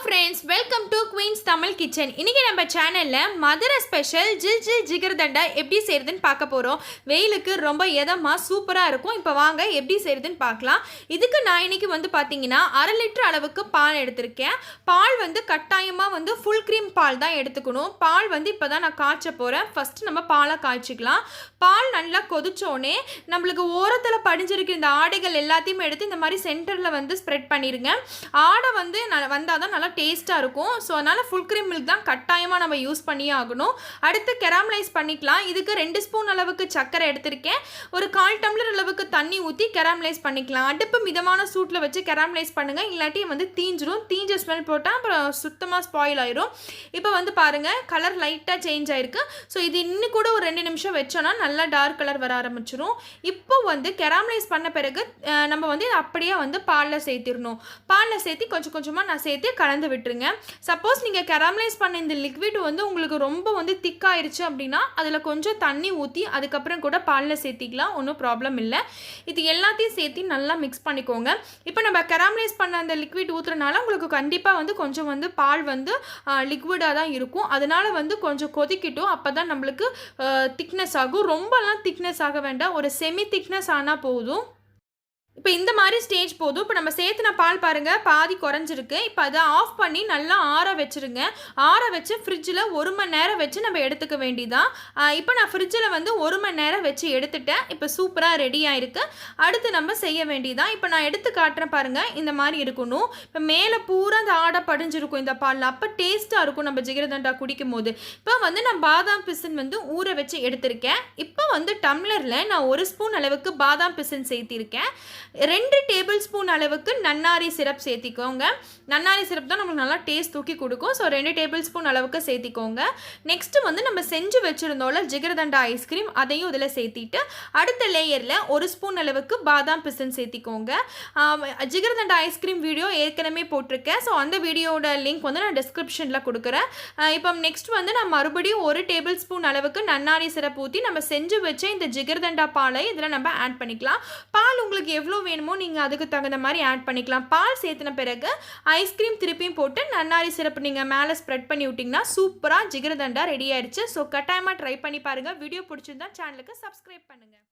friends, welcome to Queen's Tamil Kitchen. இன்னைக்கு நம்ம சேனல்ல மதுரை ஸ்பெஷல் ஜில் ஜிகர்தண்டா எப்படி செய்யறதுன்னு பார்க்க போறோம். வெயிலுக்கு ரொம்ப இதமா சூப்பரா இருக்கும். இப்போ வாங்க எப்படி செய்யறதுன்னு பார்க்கலாம். இதுக்கு நான் இன்னைக்கு பாத்தீங்கன்னா 1/2 லிட்டர் அளவுக்கு பால் எடுத்திருக்கேன். பால் கட்டாயமா ஃபுல் cream பால் தான் எடுத்துக்கணும். பால் இப்பதான் நான் காய்ச்ச போறேன். ஃபர்ஸ்ட் நம்ம பாலை காய்ச்சிக்கலாம். பால் நல்லா கொதிச்சோனே நம்மளுக்கு ஓரத்துல படிஞ்சிருக்கிற இந்த ஆடைகள் எல்லாத்தையும் எடுத்து இந்த மாதிரி சென்டர்ல ஸ்ப்ரெட் பண்ணிருங்க. ஆடை வந்தாதான் நல்லா டேஸ்டா இருக்கும். ஸோ அதனால ஃபுல் cream milk தான் கட்டாயமா நம்ம யூஸ் பண்ணியே ஆகணும். அடுத்து கெராமலைஸ் பண்ணிக்கலாம். இதுக்கு 2 ஸ்பூன் அளவுக்கு சர்க்கரை எடுத்திருக்கேன். ஒரு 1/4 டம்ளர் அளவுக்கு தண்ணி ஊற்றி கெராமலைஸ் பண்ணிக்கலாம். அடுப்பு மிதமான சூட்டில் வச்சு கெராமலைஸ் பண்ணுங்க. இல்லாட்டி தீஞ்சிரும். தீஞ்ச ஸ்மெல் போட்டால் அப்புறம் சுத்தமாக ஸ்பாயில் ஆயிரும். இப்போ பாருங்க கலர் லைட்டாக சேஞ்ச் ஆயிருக்கு. ஸோ இது இன்னும் கூட ஒரு 2 நிமிஷம் வச்சோன்னா நல்லா டார்க் கலர் வர ஆரம்பிச்சிடும். இப்போ கெராமலைஸ் பண்ண பிறகு நம்ம அப்படியே பாலில் சேர்த்திடணும். பாலில் சேர்த்து கொஞ்சம் கொஞ்சமாக நான் சேர்த்து கலந்து விட்டுருங்க. சப்போஸ் நீங்கள் கெராமலைஸ் பண்ண இந்த லிக்விட் உங்களுக்கு ரொம்ப திக்காயிருச்சு அப்படின்னா அதில் கொஞ்சம் தண்ணி ஊற்றி அதுக்கப்புறம் கூட பாலில் சேர்த்திக்கலாம். ஒன்றும் ப்ராப்ளம் இல்லை. இது எல்லாத்தையும் சேர்த்து நல்லா மிக்ஸ் பண்ணிக்கோங்க. இப்போ நம்ம கெராமலைஸ் பண்ண அந்த லிக்விட் ஊற்றுறனால உங்களுக்கு கண்டிப்பாக கொஞ்சம் பால் லிக்விடாக தான் இருக்கும். அதனால் கொஞ்சம் கொதிக்கட்டும். அப்போ தான் நம்மளுக்கு திக்னஸ் ஆகும். ரொம்பலாம் திக்னஸ் ஆக வேண்டாம். ஒரு செமி திக்னஸ் ஆனால் போதும். இப்போ இந்த மாதிரி ஸ்டேஜ் போதும். இப்போ நம்ம சேர்த்துன பால் பாருங்கள் பாதி குறைஞ்சிருக்கு. இப்போ அதை ஆஃப் பண்ணி நல்லா ஆற வச்சுருங்க. ஆற வச்சு ஃப்ரிட்ஜில் 1 மணி நேரம் வச்சு நம்ம எடுத்துக்க வேண்டியதான். இப்போ நான் ஃப்ரிட்ஜில் 1 மணி நேரம் வச்சு எடுத்துட்டேன். இப்போ சூப்பராக ரெடி ஆகிருக்கு. அடுத்து நம்ம செய்ய வேண்டியதான். இப்போ நான் எடுத்து காட்டுறேன் பாருங்கள். இந்த மாதிரி இருக்கணும். இப்போ மேலே பூரா அந்த ஆடை படிஞ்சிருக்கும் இந்த பாலில். அப்போ டேஸ்ட்டாக இருக்கும் நம்ம ஜிகர்தண்டா குடிக்கும் போது. இப்போ நான் பாதாம் பிசின் ஊற வச்சு எடுத்திருக்கேன். இப்போ டம்ளரில் நான் 1 ஸ்பூன் அளவுக்கு பாதாம் பிசின் சேர்த்திருக்கேன். 2 டேபிள் ஸ்பூன் அளவுக்கு நன்னாரி சிரப் சேர்த்திக்கோங்க. நன்னாரி சிரப் தான் நமக்கு நல்லா டேஸ்ட் தூக்கி கொடுக்கும். ஸோ 2 டேபிள் ஸ்பூன் அளவுக்கு சேர்த்திக்கோங்க. நெக்ஸ்ட்டு நம்ம செஞ்சு வச்சுருந்தோம்ல ஜிகர்தண்டா ஐஸ்கிரீம் அதையும் இதில் சேர்த்திட்டு அடுத்த லேயரில் 1 ஸ்பூன் அளவுக்கு பாதாம் பிசின் சேர்த்திக்கோங்க. ஜிகர்தண்டா ஐஸ்கிரீம் வீடியோ ஏற்கனவே போட்டிருக்கேன். ஸோ அந்த வீடியோட லிங்க் நான் டிஸ்கிரிப்ஷனில் கொடுக்குறேன். இப்போ நெக்ஸ்ட் நான் மறுபடியும் 1 டேபிள் ஸ்பூன் அளவுக்கு நன்னாரி சிரப் ஊற்றி நம்ம செஞ்சு வச்ச இந்த ஜிகர்தண்டா பாலை இதில் நம்ம ஆட் பண்ணிக்கலாம். பால் உங்களுக்கு எவ்வளோ வேணுமோ நீங்கள் அதுக்கு தகுந்த மாதிரி ஆட் பண்ணிக்கலாம். பால் சேர்த்துன பிறகு ஐஸ்கிரீம் திருப்பியும் போட்டு நன்னாரி சிரப் நீங்கள் மேலே ஸ்ப்ரெட் பண்ணி விட்டிங்கன்னா சூப்பராக ஜிகர்தண்டா ரெடி ஆயிடுச்சு. ஸோ கட்டாயமாக ட்ரை பண்ணி பாருங்கள். வீடியோ பிடிச்சிருந்தா சேனலுக்கு சப்ஸ்கிரைப் பண்ணுங்கள்.